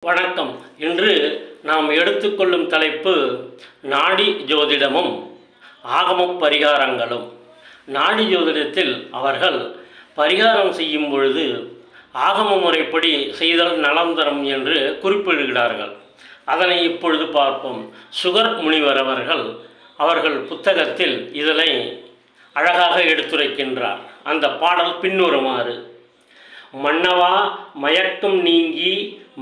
வணக்கம். இன்று நாம் எடுத்துக்கொள்ளும் தலைப்பு நாடி ஜோதிடமும் ஆகமப் பரிகாரங்களும். நாடி ஜோதிடத்தில் அவர்கள் பரிகாரம் செய்யும் பொழுது ஆகம முறைப்படி செய்தல் நலம் தரும் என்று குறிப்பிடுகிறார்கள். அதனை இப்பொழுது பார்ப்போம். சுகர் முனிவர் அவர்கள் புத்தகத்தில் இதனை அழகாக எடுத்துரைக்கின்றார். அந்த பாடல் பின்வருமாறு: மன்னவா மயக்கம் நீங்கி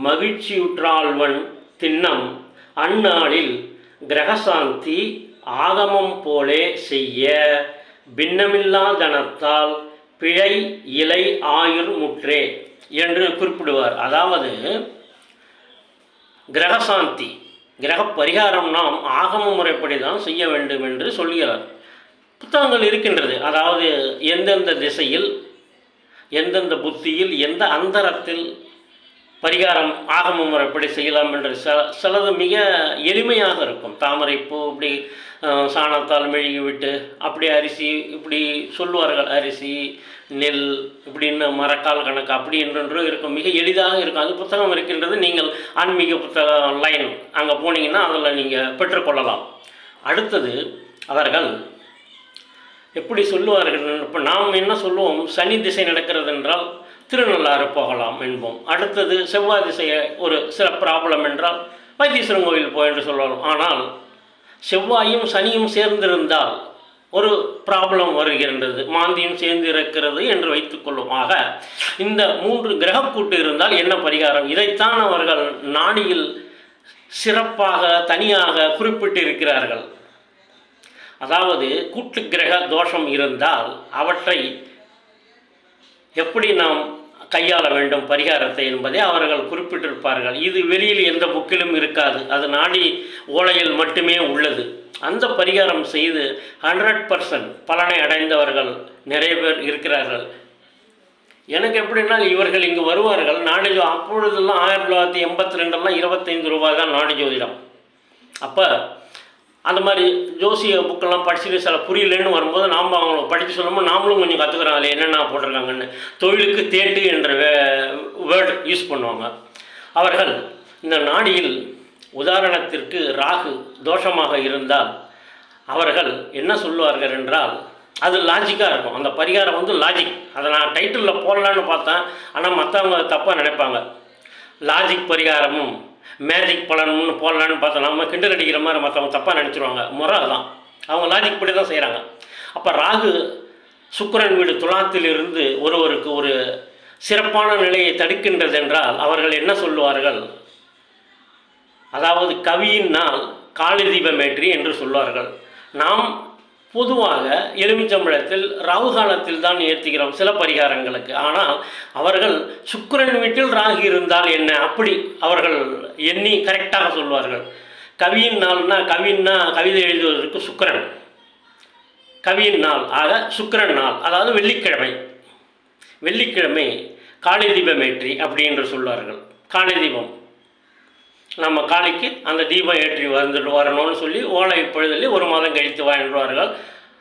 மகிழ்ச்சியுற்றாள்வன் திண்ணம் அந்நாளில் கிரகசாந்தி ஆகமம் போலே செய்ய பின்னமில்லா தனத்தால் பிழை இலை ஆயுர் முற்றே என்று குறிப்பிடுவார். அதாவது கிரகசாந்தி, கிரக பரிகாரம் நாம் ஆகம முறைப்படி தான் செய்ய வேண்டும் என்று சொல்கிறார். புத்தகங்கள் இருக்கின்றது. அதாவது எந்தெந்த திசையில், எந்தெந்த புத்தியில், எந்த அந்தரத்தில் பரிகாரம் ஆகம முறைப்படி செய்யலாம் என்று சிலது மிக எளிமையாக இருக்கும். தாமரைப்பூ இப்படி சாணத்தால் மெழுகி விட்டு அப்படி அரிசி இப்படி சொல்லுவார்கள், அரிசி நெல் இப்படின்னு மரக்கால் கணக்கு அப்படி என்று இருக்கும். மிக எளிதாக இருக்கும். அது புத்தகம் இருக்கின்றது. நீங்கள் ஆன்மீக புத்தகம் லைன் அங்கே போனீங்கன்னா அதில் நீங்கள் பெற்றுக்கொள்ளலாம். அடுத்தது அவர்கள் எப்படி சொல்லுவார்கள்? இப்போ நாம் என்ன சொல்லுவோம்? சனி திசை நடக்கிறது என்றால் திருநள்ளாறு போகலாம் என்போம். அடுத்தது செவ்வாய் திசையை ஒரு சில ப்ராப்ளம் என்றால் வைத்தீஸ்வரன் கோவில் போய் என்று சொல்லலாம். ஆனால் செவ்வாயும் சனியும் சேர்ந்திருந்தால் ஒரு ப்ராப்ளம் வருகின்றது, மாந்தியும் சேர்ந்து இருக்கிறது என்று வைத்துக்கொள்ளும். ஆக இந்த 3 கிரகக்கூட்டு இருந்தால் என்ன பரிகாரம்? இதைத்தான் அவர்கள் நாடியில் சிறப்பாக தனியாக குறிப்பிட்டிருக்கிறார்கள். அதாவது கூட்டு கிரக தோஷம் இருந்தால் அவற்றை எப்படி நாம் கையாள வேண்டும் பரிகாரத்தை என்பதை அவர்கள் குறிப்பிட்டிருப்பார்கள். இது வெளியில் எந்த புக்கிலும் இருக்காது. அது நாடி ஓலையில் மட்டுமே உள்ளது. அந்த பரிகாரம் செய்து 100% பலனை அடைந்தவர்கள் நிறைய பேர் இருக்கிறார்கள். எனக்கு எப்படின்னா, இவர்கள் இங்கு வருவார்கள். நாடி அப்பொழுதெல்லாம் 1982 25 ரூபாய் தான் நாடி ஜோதிடம். அப்போ அந்த மாதிரி ஜோசிய புக்கெல்லாம் படிச்சுட்டு சில புரியலன்னு வரும்போது நாம் அவங்கள படித்து சொல்லும்போது நாமளும் கொஞ்சம் கற்றுக்குறோம். அதில் என்னென்ன போட்டிருக்காங்கன்னு. தொழிலுக்கு தேட்டு என்ற வேர்டு யூஸ் பண்ணுவாங்க. அவர்கள் இந்த நாடியில் உதாரணத்திற்கு ராகு தோஷமாக இருந்தால் அவர்கள் என்ன சொல்லுவார்கள் என்றால், அது லாஜிக்காக இருக்கும். அந்த பரிகாரம் லாஜிக். அதை நான் டைட்டிலில் போடலான்னு பார்த்தேன். ஆனால் மற்றவங்க தப்பாக நினைப்பாங்க. லாஜிக் பரிகாரமும் மேஜிக் பலன்னு போடலான்னு பார்த்தோம். நம்ம கிண்டல் அடிக்கிற மாதிரி மற்றவங்க தப்பாக நினச்சிருவாங்க. முறை தான். அவங்க லாஜிக் படி தான் செய்கிறாங்க. அப்போ ராகு சுக்கிரன் வீடு துலாத்தில் இருந்து ஒருவருக்கு ஒரு சிறப்பான நிலையை தடுக்கின்றது என்றால் அவர்கள் என்ன சொல்லுவார்கள்? அதாவது கவியின் நாள் காளி தீபமேற்றி என்று சொல்வார்கள். நாம் பொதுவாக எலுமிச்சம்பழத்தில் ராகு காலத்தில் தான் ஏற்றுகிறோம் சில பரிகாரங்களுக்கு. ஆனால் அவர்கள் சுக்கிரன் வீட்டில் ராகு இருந்தால் என்ன, அப்படி அவர்கள் எண்ணி கரெக்டாக சொல்வார்கள். கவியின் நாள்னா, கவின்னா கவிதை எழுதுவதற்கு சுக்கிரன், கவியின் நாள் ஆக சுக்கிரன் நாள், அதாவது வெள்ளிக்கிழமை. வெள்ளிக்கிழமை காளி தீபமேற்றி அப்படி என்று சொல்வார்கள். காளி தீபம் நம்ம காளிக்கு அந்த தீபம் ஏற்றி வந்துட்டு வரணும்னு சொல்லி ஓலை பொழுதில் 1 மாதம் கழித்து வாழ்வார்கள்.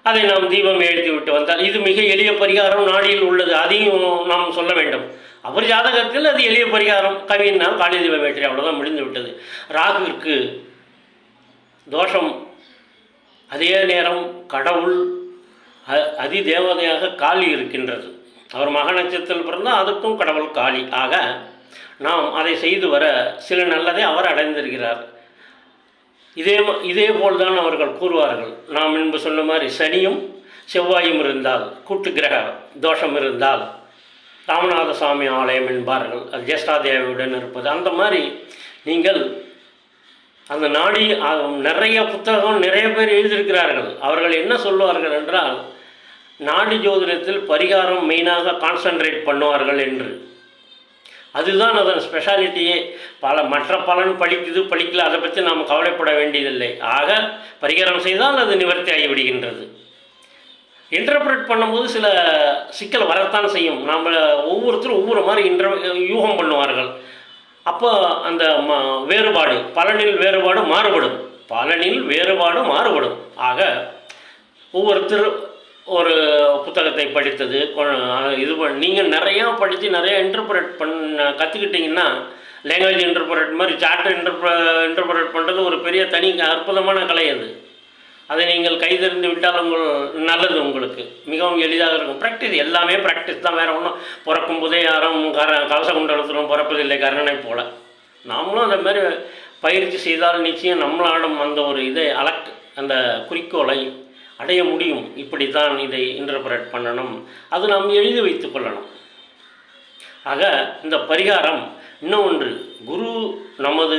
அதை நாம் தீபம் எழுதி விட்டு வந்தால் இது மிக எளிய பரிகாரம் நாடியில் உள்ளது. அதையும் நாம் சொல்ல வேண்டும். அவர் ஜாதகத்தில் அது எளிய பரிகாரம். கவியினால் காளி தீபம் ஏற்றி, அவ்வளோதான், முடிந்து விட்டது. ராகுவிற்கு தோஷம். அதே நேரம் கடவுள் அதி தேவதையாக காளி இருக்கின்றது. அவர் மக நட்சத்திரத்தில் பிறந்தால் அதுக்கும் கடவுள் காளி. ஆக நாம் அதை செய்து வர சில நல்லதை அவர் அடைந்திருக்கிறார். இதே போல்தான் அவர்கள் கூறுவார்கள். நாம் முன்பு சொன்ன மாதிரி சனியும் செவ்வாயும் இருந்தால், கூட்டு கிரக தோஷம் இருந்தால் ராமநாத சுவாமி ஆலயம் என்பார்கள். அது ஜேஷ்டாதேவியுடன் இருப்பது. அந்த மாதிரி நீங்கள் அந்த நாடி நிறைய புத்தகம் நிறைய பேர் எழுதியிருக்கிறார்கள். அவர்கள் என்ன சொல்லுவார்கள் என்றால், நாடி ஜோதிடத்தில் பரிகாரம் மெயினாக கான்சன்ட்ரேட் பண்ணுவார்கள் என்று. அதுதான் அதன் ஸ்பெஷாலிட்டியே. மற்ற பலன் படிக்கல, அதை பற்றி நாம் கவலைப்பட வேண்டியதில்லை. ஆக பரிகாரம் செய்தால் அது நிவர்த்தி ஆகிவிடுகின்றது. இன்டர்பிரேட் பண்ணும்போது சில சிக்கல் வரத்தான் செய்யும். நாம் ஒவ்வொருத்தரும் ஒவ்வொரு மாதிரி யூகம் பண்ணுவார்கள். அப்போ அந்த வேறுபாடு, பலனில் வேறுபாடு மாறுபடும். ஆக ஒவ்வொருத்தர் ஒரு புத்தகத்தை படித்தது இது நீங்கள் நிறையா படித்து நிறையா இன்டர்பிரேட் கற்றுக்கிட்டிங்கன்னா லாங்குவேஜ் இன்டர்பிரேட் மாதிரி சார்ட் இன்டர்பிரேட் பண்ணுறது ஒரு பெரிய தனி அற்புதமான கலை அது. அதை நீங்கள் கைதெறிந்து விட்டால் நல்லது, உங்களுக்கு மிகவும் எளிதாக இருக்கும். ப்ராக்டிஸ், எல்லாமே ப்ராக்டிஸ் தான், வேறு ஒன்றும் பிறக்கும் போதே யாரும் கவச குண்டலத்திலும் பிறப்பதில்லை கர்ணனை போல். நாமளும் அந்த மாதிரி பயிற்சி செய்தால் நிச்சயம் நம்மளாலும் அந்த ஒரு இதை அந்த குறிக்கோளை அடைய முடியும். இப்படித்தான் இதை இன்டர்பிரேட் பண்ணணும், அது நாம் எழுதி வைத்து கொள்ளணும். ஆக இந்த பரிகாரம் இன்னொன்று, குரு நமது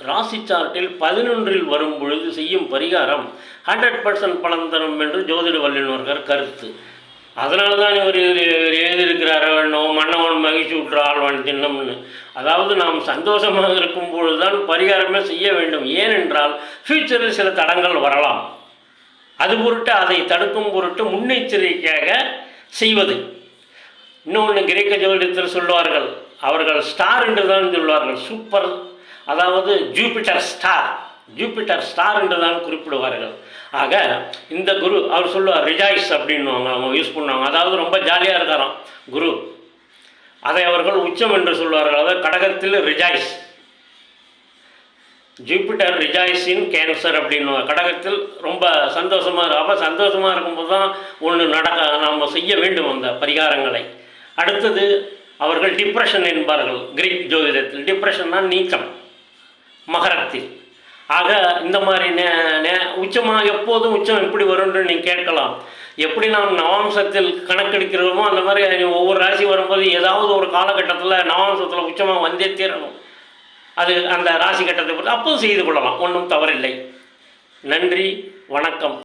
ராசி சார்ட்டில் 11 வரும் பொழுது செய்யும் பரிகாரம் 100% பலன் தரும் என்று ஜோதிட வல்லுநர்கள் கருத்து. அதனால தான் இவர் எழுதியிருக்கிறார், மன்னவன் மகிழ்ச்சி விட்டுற ஆழ்வான் தின்னம்னு. அதாவது நாம் சந்தோஷமாக இருக்கும் பொழுது தான் பரிகாரமே செய்ய வேண்டும். ஏனென்றால் ஃப்யூச்சரில் சில தடங்கள் வரலாம். அது பொருட்டு அதை தடுக்கும் பொருட்டு முன்னெச்சரிக்கையாக செய்வது. இன்னொன்று கிரேக்க ஜோதிடத்தில் சொல்லுவார்கள், அவர்கள் ஸ்டார் என்று தான் சொல்வார்கள், சூப்பர், அதாவது ஜூபிட்டர் ஸ்டார் என்று தான் குறிப்பிடுவார்கள். ஆக இந்த குரு அவர் சொல்லுவார் ரிஜாய்ஸ் அப்படின்வாங்க, அவங்க யூஸ் பண்ணுவாங்க. அதாவது ரொம்ப ஜாலியாக இருக்காராம் குரு, அதை அவர்கள் உச்சம் என்று சொல்வார்கள். அதாவது கடகத்தில் rejoice, Jupiter rejoice in cancer அப்படின்னு கடகத்தில் ரொம்ப சந்தோஷமாக இருக்கும். அப்போ சந்தோஷமாக இருக்கும்போது தான் ஒன்று நாம் செய்ய வேண்டும் அந்த பரிகாரங்களை. அடுத்தது அவர்கள் டிப்ரெஷன் என்பார்கள் கிரீக் ஜோதிடத்தில். டிப்ரெஷன்னா நீக்கம் மகரத்தில். ஆக இந்த மாதிரி உச்சமாக எப்போதும் உச்சம் எப்படி வரும்னு நீங்கள் கேட்கலாம். எப்படி நாம் நவாம்சத்தில் கணக்கெடுக்கிறோமோ அந்த மாதிரி ஒவ்வொரு ராசி வரும்போது ஏதாவது ஒரு காலகட்டத்தில் நவாம்சத்தில் உச்சமாக வந்தே தீரணும். அது அந்த ராசி கட்டத்தை பொறுத்து அப்போது செய்து கொள்ளலாம், ஒன்றும் தவறில்லை. நன்றி, வணக்கம்.